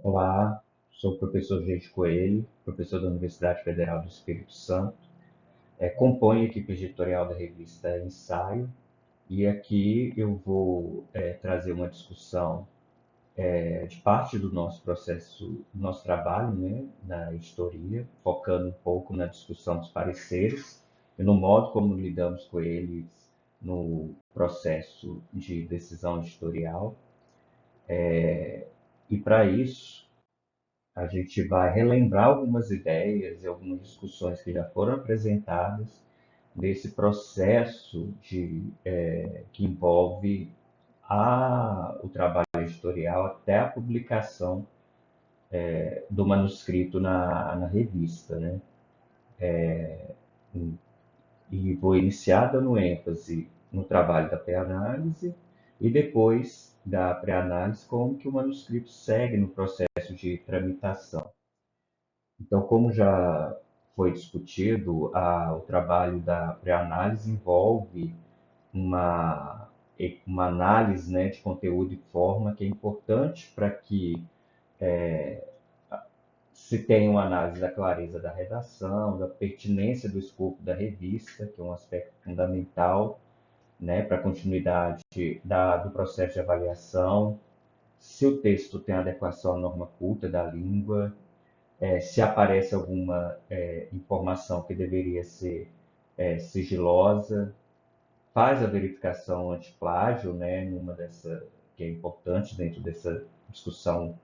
Olá, sou o professor Gente Coelho, professor da Universidade Federal do Espírito Santo. Componho a equipe editorial da revista Ensaio e aqui eu vou trazer uma discussão de parte do nosso processo, do nosso trabalho, né, na editoria, focando um pouco na discussão dos pareceres e no modo como lidamos com eles no processo de decisão editorial. E para isso, a gente vai relembrar algumas ideias e algumas discussões que já foram apresentadas nesse processo que envolve o trabalho editorial até a publicação do manuscrito na revista, né? E vou iniciar dando ênfase no trabalho da pré-análise e depois da pré-análise como que o manuscrito segue no processo de tramitação. Então, como já foi discutido, o trabalho da pré-análise envolve uma, uma análise, né, de conteúdo e forma que é importante para que se tenha uma análise da clareza da redação, da pertinência do escopo da revista, que é um aspecto fundamental, né, para a continuidade do processo de avaliação, se o texto tem adequação à norma culta da língua, se aparece alguma informação que deveria ser sigilosa, faz a verificação antiplágio, né, que é importante dentro dessa discussão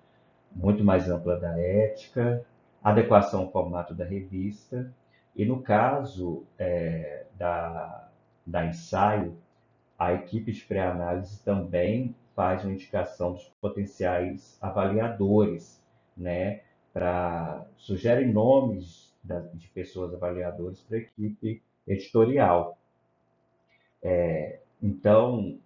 muito mais ampla da ética, adequação ao formato da revista, e no caso da ensaio, a equipe de pré-análise também faz uma indicação dos potenciais avaliadores, né, sugere nomes de pessoas avaliadoras para a equipe editorial. Então,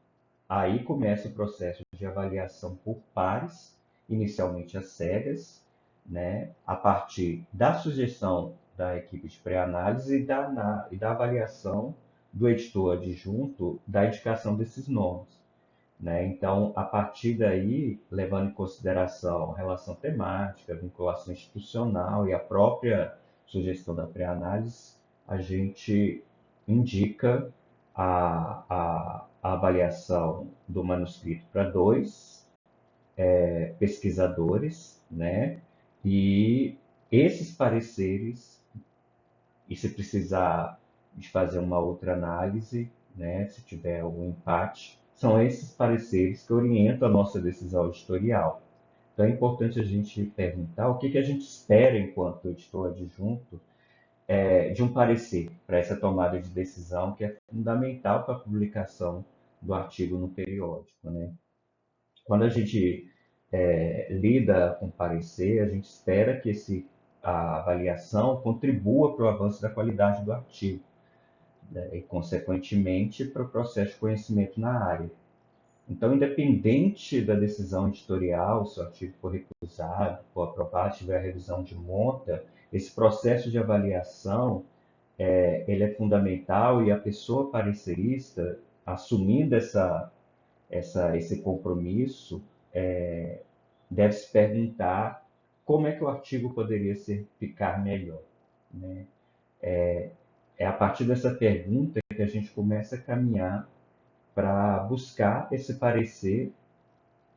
aí começa o processo de avaliação por pares, inicialmente às cegas, né, a partir da sugestão da equipe de pré-análise e da avaliação do editor adjunto da indicação desses nomes. Né? Então, a partir daí, levando em consideração a relação temática, a vinculação institucional e a própria sugestão da pré-análise, a gente indica a avaliação do manuscrito para dois pesquisadores, né? E esses pareceres, e se precisar de fazer uma outra análise, né, se tiver algum empate, são esses pareceres que orientam a nossa decisão editorial. Então é importante a gente perguntar o que a gente espera enquanto editor adjunto de um parecer para essa tomada de decisão que é fundamental para a publicação do artigo no periódico, né? Quando a gente lida com parecer, a gente espera que a avaliação contribua para o avanço da qualidade do artigo, né, e, consequentemente, para o processo de conhecimento na área. Então, independente da decisão editorial, se o artigo for recusado, for aprovado, tiver a revisão de monta, esse processo de avaliação ele é fundamental e a pessoa parecerista, assumindo esse compromisso, deve se perguntar como é que o artigo poderia ficar melhor. Né? É a partir dessa pergunta que a gente começa a caminhar para buscar esse parecer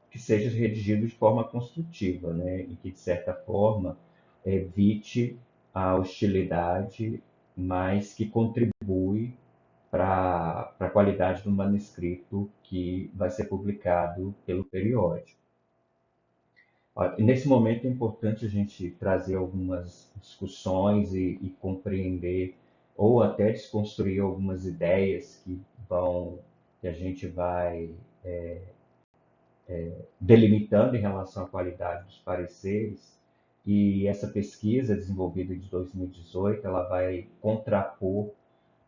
que seja redigido de forma construtiva, né? E que, de certa forma, evite a hostilidade, mas que contribui para a qualidade do manuscrito que vai ser publicado pelo periódico. Nesse momento é importante a gente trazer algumas discussões e compreender ou até desconstruir algumas ideias que a gente vai delimitando em relação à qualidade dos pareceres. E essa pesquisa desenvolvida de 2018, ela vai contrapor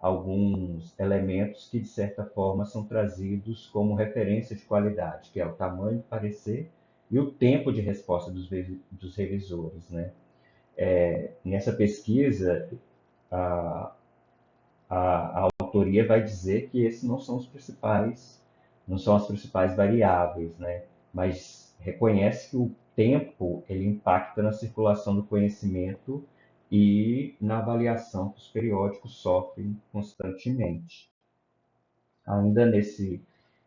alguns elementos que, de certa forma, são trazidos como referência de qualidade, que é o tamanho do parecer e o tempo de resposta dos revisores. Né? Nessa pesquisa, a, a autoria vai dizer que esses não são as principais variáveis, né? Mas reconhece que tempo ele impacta na circulação do conhecimento e na avaliação que os periódicos sofrem constantemente. Ainda nesse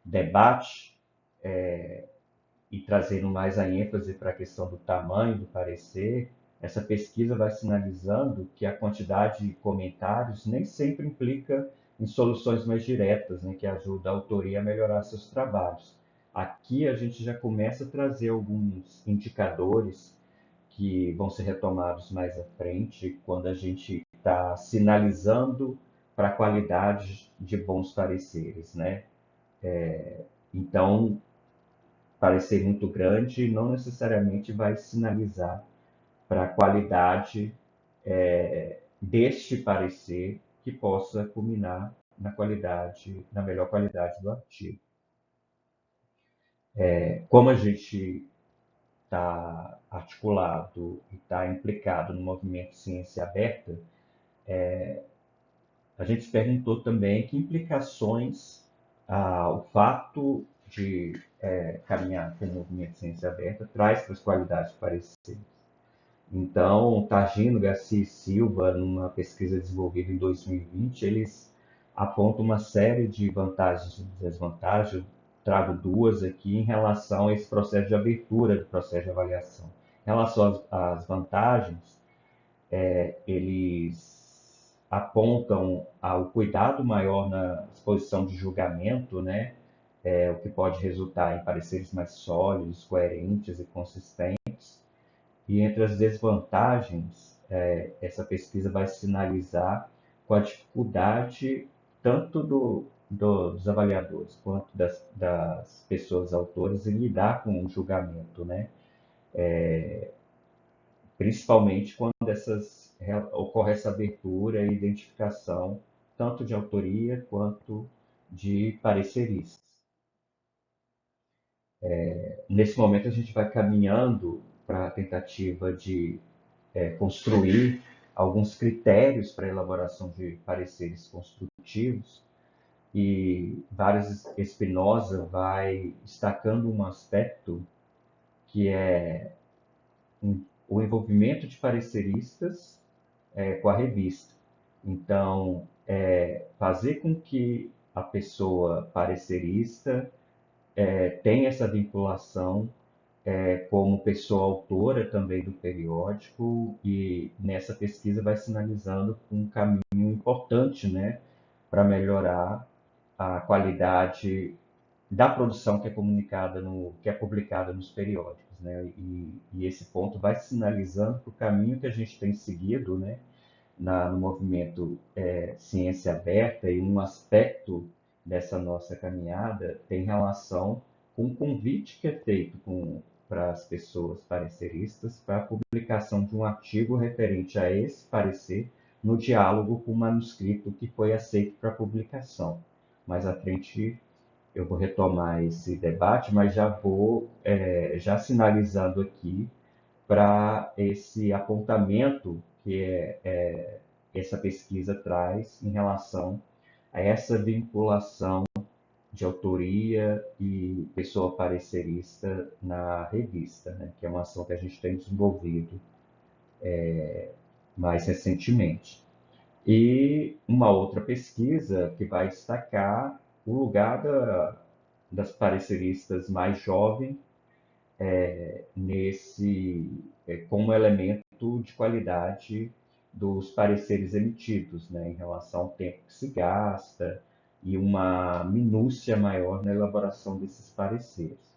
debate, e trazendo mais a ênfase para a questão do tamanho do parecer, essa pesquisa vai sinalizando que a quantidade de comentários nem sempre implica em soluções mais diretas, né, que ajudam a autoria a melhorar seus trabalhos. Aqui a gente já começa a trazer alguns indicadores que vão ser retomados mais à frente, quando a gente está sinalizando para a qualidade de bons pareceres, né? Então, parecer muito grande não necessariamente vai sinalizar para a qualidade deste parecer que possa culminar na qualidade, na melhor qualidade do artigo. Como a gente está articulado e está implicado no movimento Ciência Aberta, a gente se perguntou também que implicações o fato de caminhar com o movimento Ciência Aberta traz para as qualidades parecidas. Então, Targino, Garcia e Silva, numa pesquisa desenvolvida em 2020, eles apontam uma série de vantagens e desvantagens. Eu trago duas aqui em relação a esse processo de abertura do processo de avaliação. Em relação às vantagens, eles apontam ao cuidado maior na exposição de julgamento, né? O que pode resultar em pareceres mais sólidos, coerentes e consistentes. E entre as desvantagens, essa pesquisa vai sinalizar com a dificuldade tanto dos avaliadores quanto das pessoas autores em lidar com o julgamento, né? Principalmente quando ocorre essa abertura e identificação tanto de autoria quanto de pareceristas. Nesse momento, a gente vai caminhando para a tentativa de construir alguns critérios para a elaboração de pareceres construtivos, e Vargas Espinosa vai destacando um aspecto que é o envolvimento de pareceristas com a revista. Então, fazer com que a pessoa parecerista tenha essa vinculação como pessoa autora também do periódico, e nessa pesquisa vai sinalizando um caminho importante, né, para melhorar a qualidade da produção que é comunicada que é publicada nos periódicos, né? E esse ponto vai sinalizando o caminho que a gente tem seguido, né, no movimento Ciência Aberta, e um aspecto dessa nossa caminhada tem relação com o convite que é feito para as pessoas pareceristas para a publicação de um artigo referente a esse parecer no diálogo com o manuscrito que foi aceito para publicação. Mais à frente eu vou retomar esse debate, mas já vou já sinalizando aqui para esse apontamento que essa pesquisa traz em relação a essa vinculação de autoria e pessoa parecerista na revista, né? Que é uma ação que a gente tem desenvolvido mais recentemente. E uma outra pesquisa que vai destacar o lugar das pareceristas mais jovens como elemento de qualidade dos pareceres emitidos, né, em relação ao tempo que se gasta e uma minúcia maior na elaboração desses pareceres.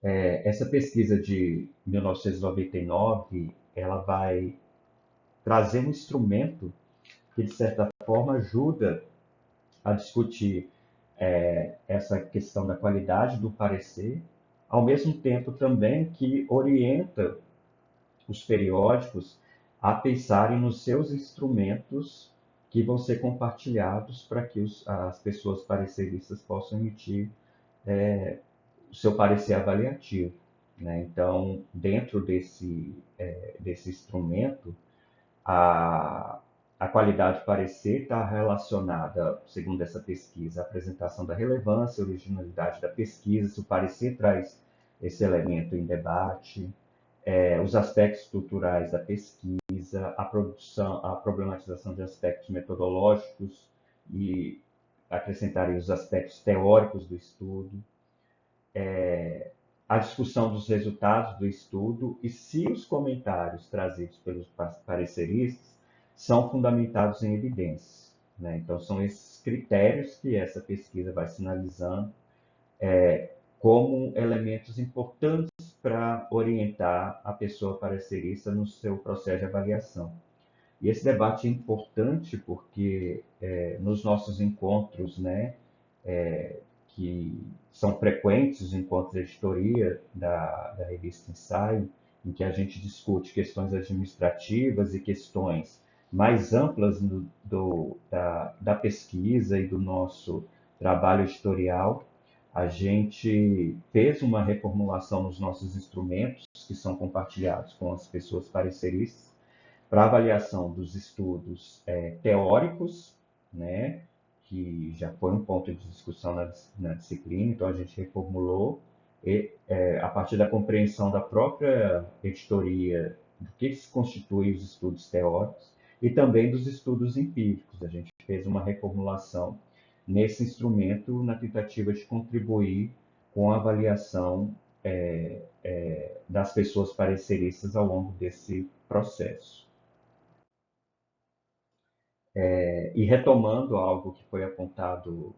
Essa pesquisa de 1999, ela vai trazer um instrumento que, de certa forma, ajuda a discutir essa questão da qualidade do parecer, ao mesmo tempo também que orienta os periódicos a pensarem nos seus instrumentos que vão ser compartilhados para que as pessoas pareceristas possam emitir o seu parecer avaliativo, né? Então, dentro desse instrumento, a, a qualidade do parecer está relacionada, segundo essa pesquisa, à apresentação da relevância, originalidade da pesquisa, se o parecer traz esse elemento em debate, os aspectos estruturais da pesquisa, a produção, a problematização de aspectos metodológicos e acrescentaria os aspectos teóricos do estudo, a discussão dos resultados do estudo e se os comentários trazidos pelos pareceristas são fundamentados em evidências, né? Então, são esses critérios que essa pesquisa vai sinalizando como elementos importantes para orientar a pessoa parecerista no seu processo de avaliação. E esse debate é importante porque nos nossos encontros, né, que são frequentes, os encontros de editoria da revista Ensaio, em que a gente discute questões administrativas e questões mais amplas da pesquisa e do nosso trabalho editorial, a gente fez uma reformulação nos nossos instrumentos, que são compartilhados com as pessoas pareceristas, para avaliação dos estudos teóricos, né, que já foi um ponto de discussão na disciplina, então a gente reformulou, a partir da compreensão da própria editoria, do que se constitui os estudos teóricos, e também dos estudos empíricos. A gente fez uma reformulação nesse instrumento na tentativa de contribuir com a avaliação das pessoas pareceristas ao longo desse processo. E retomando algo que foi apontado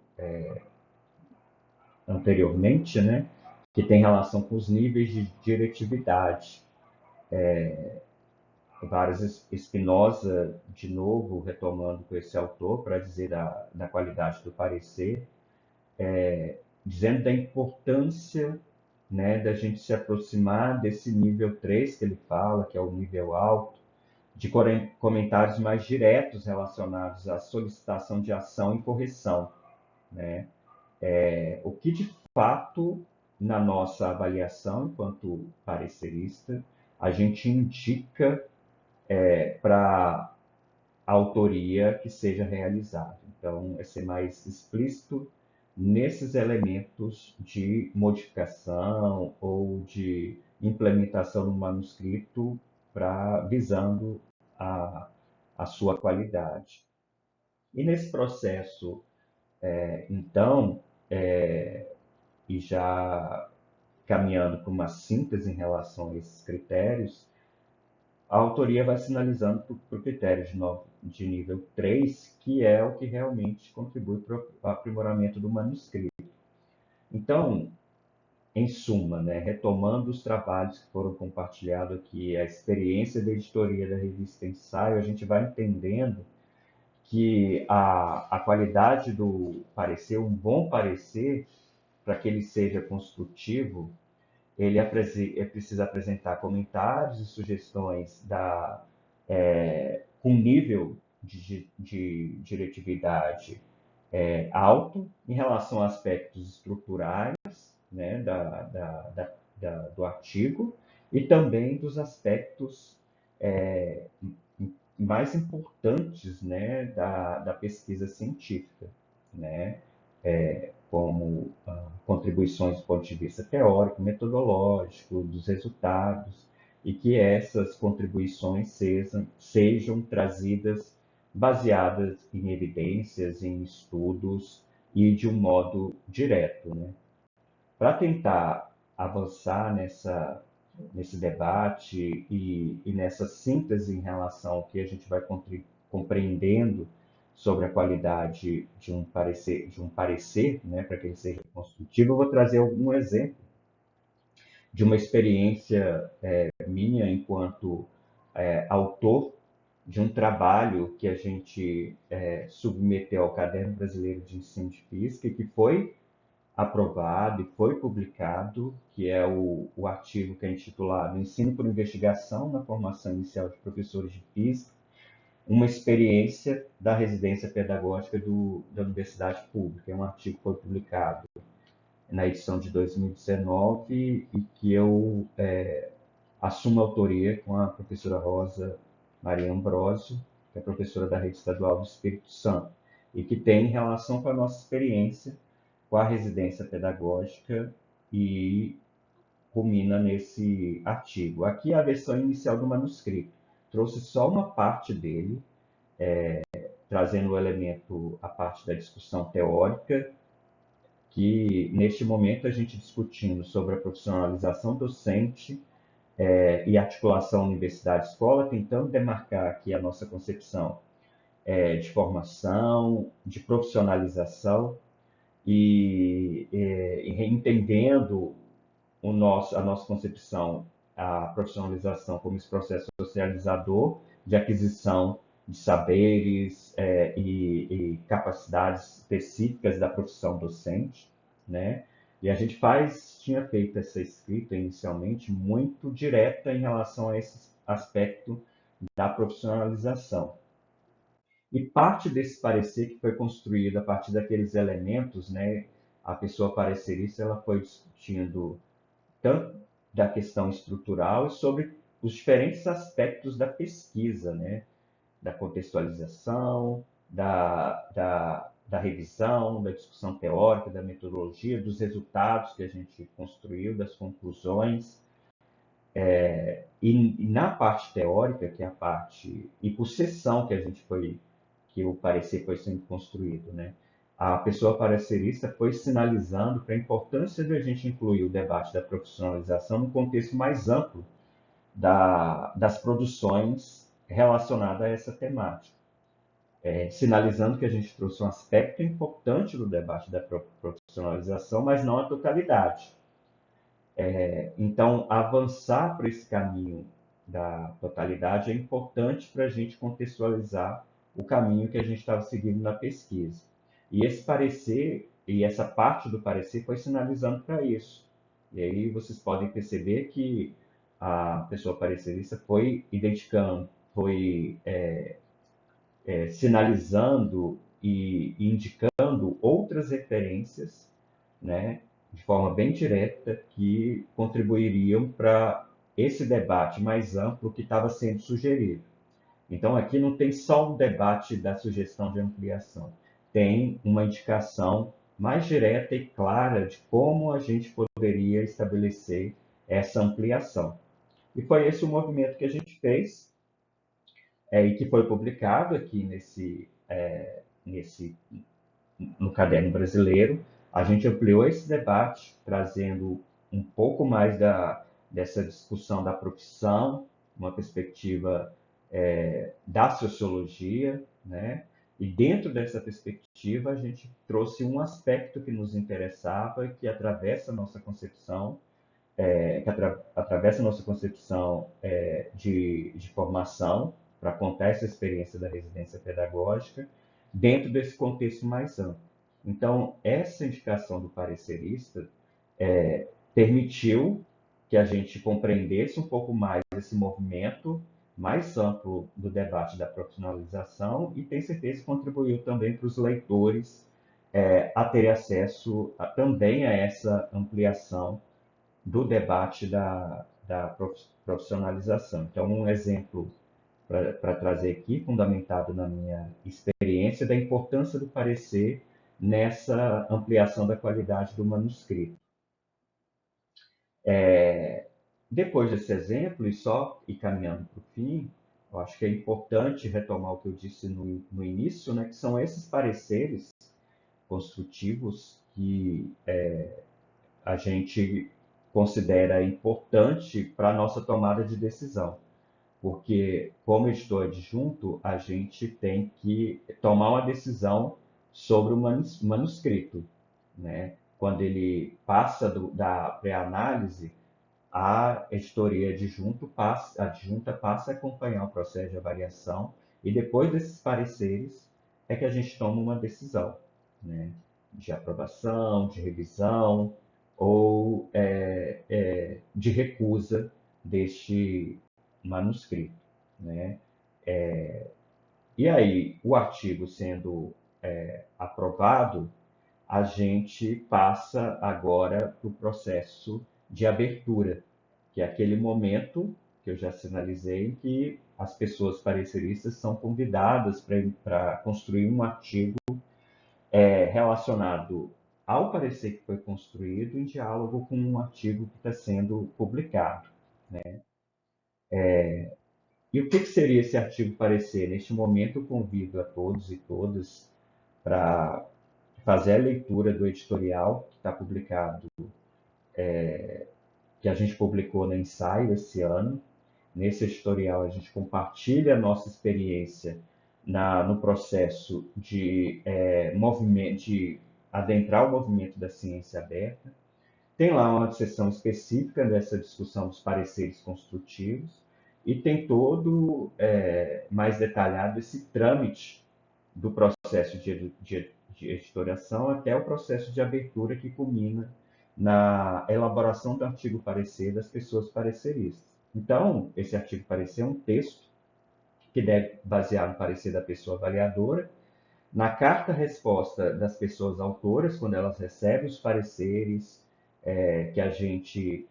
anteriormente, né, que tem relação com os níveis de diretividade. Vargas Spinoza, de novo, retomando com esse autor, para dizer da qualidade do parecer, dizendo da importância, né, da gente se aproximar desse nível 3 que ele fala, que é o nível alto, de comentários mais diretos relacionados à solicitação de ação e correção, né? O que de fato, na nossa avaliação enquanto parecerista, a gente indica para a autoria que seja realizada. Então, é ser mais explícito nesses elementos de modificação ou de implementação no manuscrito visando a sua qualidade. E nesse processo, então, e já caminhando para uma síntese em relação a esses critérios, a autoria vai sinalizando para o critério de nível 3, que é o que realmente contribui para o aprimoramento do manuscrito. Então, em suma, né, retomando os trabalhos que foram compartilhados aqui, a experiência da editoria da revista Ensaio, a gente vai entendendo que a qualidade do parecer, um bom parecer, para que ele seja construtivo, ele precisa apresentar comentários e sugestões com nível de diretividade alto em relação a aspectos estruturais, né, do artigo e também dos aspectos mais importantes, né, da pesquisa científica, né, como contribuições do ponto de vista teórico, metodológico, dos resultados, e que essas contribuições sejam trazidas baseadas em evidências, em estudos e de um modo direto, né? Para tentar avançar nesse debate e nessa síntese em relação ao que a gente vai compreendendo sobre a qualidade de um parecer, né, para que ele seja construtivo, eu vou trazer algum exemplo de uma experiência minha enquanto autor de um trabalho que a gente submeteu ao Caderno Brasileiro de Ensino de Física e que foi aprovado e foi publicado, que é o artigo que é intitulado Ensino por Investigação na Formação Inicial de Professores de Física, uma experiência da residência pedagógica da Universidade Pública. É um artigo que foi publicado na edição de 2019 e que eu assumo a autoria com a professora Rosa Maria Ambrosio, que é professora da Rede Estadual do Espírito Santo, e que tem relação com a nossa experiência com a residência pedagógica e culmina nesse artigo. Aqui é a versão inicial do manuscrito. Trouxe só uma parte dele, trazendo o elemento, a parte da discussão teórica, que neste momento a gente discutindo sobre a profissionalização docente e articulação universidade-escola, tentando demarcar aqui a nossa concepção de formação, de profissionalização e entendendo a nossa concepção, a profissionalização como esse processo socializador de aquisição de saberes e capacidades específicas da profissão docente, né? E a gente tinha feito essa escrita inicialmente muito direta em relação a esse aspecto da profissionalização. E parte desse parecer que foi construído a partir daqueles elementos, né? A pessoa parecerista, ela foi discutindo tanto da questão estrutural e sobre os diferentes aspectos da pesquisa, né? Da contextualização, da revisão, da discussão teórica, da metodologia, dos resultados que a gente construiu, das conclusões. E na parte teórica, que é a parte, e por sessão que o parecer foi sendo construído, né? A pessoa parecerista foi sinalizando para a importância de a gente incluir o debate da profissionalização no contexto mais amplo das produções relacionadas a essa temática, sinalizando que a gente trouxe um aspecto importante do debate da profissionalização, mas não a totalidade. Então, avançar para esse caminho da totalidade é importante para a gente contextualizar o caminho que a gente estava seguindo na pesquisa. E esse parecer, e essa parte do parecer foi sinalizando para isso. E aí vocês podem perceber que a pessoa parecerista foi identificando, foi sinalizando e indicando outras referências, né, de forma bem direta, que contribuiriam para esse debate mais amplo que estava sendo sugerido. Então, aqui não tem só um debate da sugestão de ampliação, tem uma indicação mais direta e clara de como a gente poderia estabelecer essa ampliação. E foi esse o movimento que a gente fez, e que foi publicado aqui no Caderno Brasileiro. A gente ampliou esse debate, trazendo um pouco mais dessa discussão da profissão, uma perspectiva da sociologia, né? E dentro dessa perspectiva, a gente trouxe um aspecto que nos interessava, que atravessa a nossa concepção, de formação, para contar essa experiência da residência pedagógica, dentro desse contexto mais amplo. Então, essa indicação do parecerista permitiu que a gente compreendesse um pouco mais esse movimento mais amplo do debate da profissionalização e, tenho certeza, contribuiu também para os leitores a terem acesso também a essa ampliação do debate da profissionalização. Então, um exemplo para trazer aqui, fundamentado na minha experiência, da importância do parecer nessa ampliação da qualidade do manuscrito. Depois desse exemplo, e caminhando para o fim, eu acho que é importante retomar o que eu disse no início, né, que são esses pareceres construtivos que a gente considera importante para a nossa tomada de decisão. Porque, como editor adjunto, a gente tem que tomar uma decisão sobre o manuscrito, né? Quando ele passa da pré-análise, a editoria adjunta passa a acompanhar o processo de avaliação e depois desses pareceres é que a gente toma uma decisão, né? De aprovação, de revisão ou de recusa deste manuscrito, né? E aí, o artigo sendo aprovado, a gente passa agora para o processo de abertura, que é aquele momento que eu já sinalizei em que as pessoas pareceristas são convidadas para construir um artigo relacionado ao parecer que foi construído em diálogo com um artigo que está sendo publicado. E o que seria esse artigo parecer? Neste momento, eu convido a todos e todas para fazer a leitura do editorial que está publicado, que a gente publicou no Ensaio esse ano. Nesse editorial, a gente compartilha a nossa experiência no processo de adentrar o movimento da ciência aberta. Tem lá uma seção específica dessa discussão dos pareceres construtivos e tem todo mais detalhado esse trâmite do processo de editoriação até o processo de abertura que culmina na elaboração do artigo parecer das pessoas pareceristas. Então, esse artigo parecer é um texto que deve basear no parecer da pessoa avaliadora, na carta-resposta das pessoas autoras, quando elas recebem os pareceres que a gente,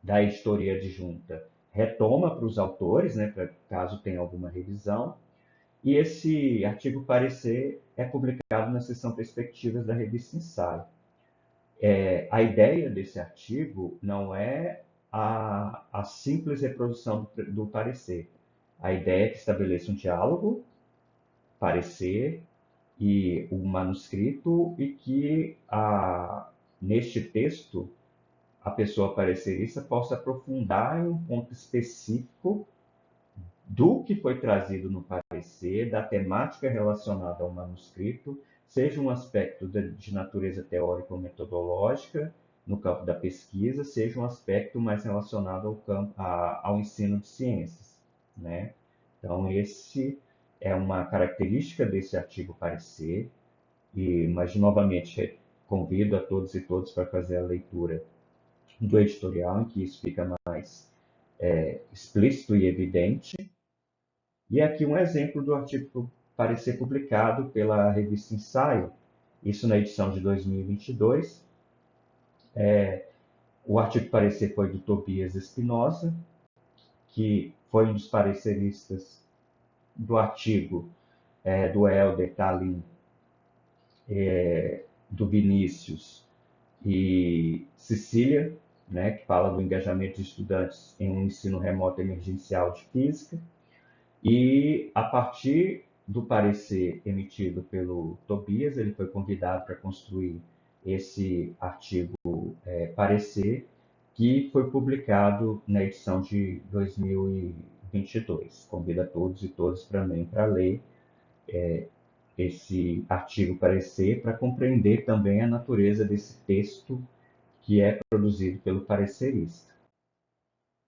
da editoria adjunta, retoma para os autores, né, caso tenha alguma revisão. E esse artigo parecer é publicado na seção Perspectivas da revista Ensaio. A ideia desse artigo não é a simples reprodução do parecer. A ideia é que estabeleça um diálogo, parecer e o manuscrito, e que neste texto a pessoa parecerista possa aprofundar em um ponto específico do que foi trazido no parecer, da temática relacionada ao manuscrito, seja um aspecto de natureza teórica ou metodológica, no campo da pesquisa, seja um aspecto mais relacionado ao ensino de ciências, né? Então, esse é uma característica desse artigo parecer, mas, novamente, convido a todos e todas para fazer a leitura do editorial, em que isso fica mais explícito e evidente. E aqui um exemplo do artigo parecer publicado pela revista Ensaio, isso na edição de 2022. O artigo parecer foi do Tobias Espinosa, que foi um dos pareceristas do artigo do Helder Tallin, do Vinícius e Cecília, né, que fala do engajamento de estudantes em um ensino remoto emergencial de física. E a partir do parecer emitido pelo Tobias, ele foi convidado para construir esse artigo parecer, que foi publicado na edição de 2022. Convido a todos e todas também para ler esse artigo parecer, para compreender também a natureza desse texto que é produzido pelo parecerista.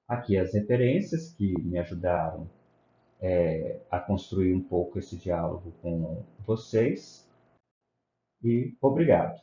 Aqui as referências que me ajudaram a construir um pouco esse diálogo com vocês, e obrigado.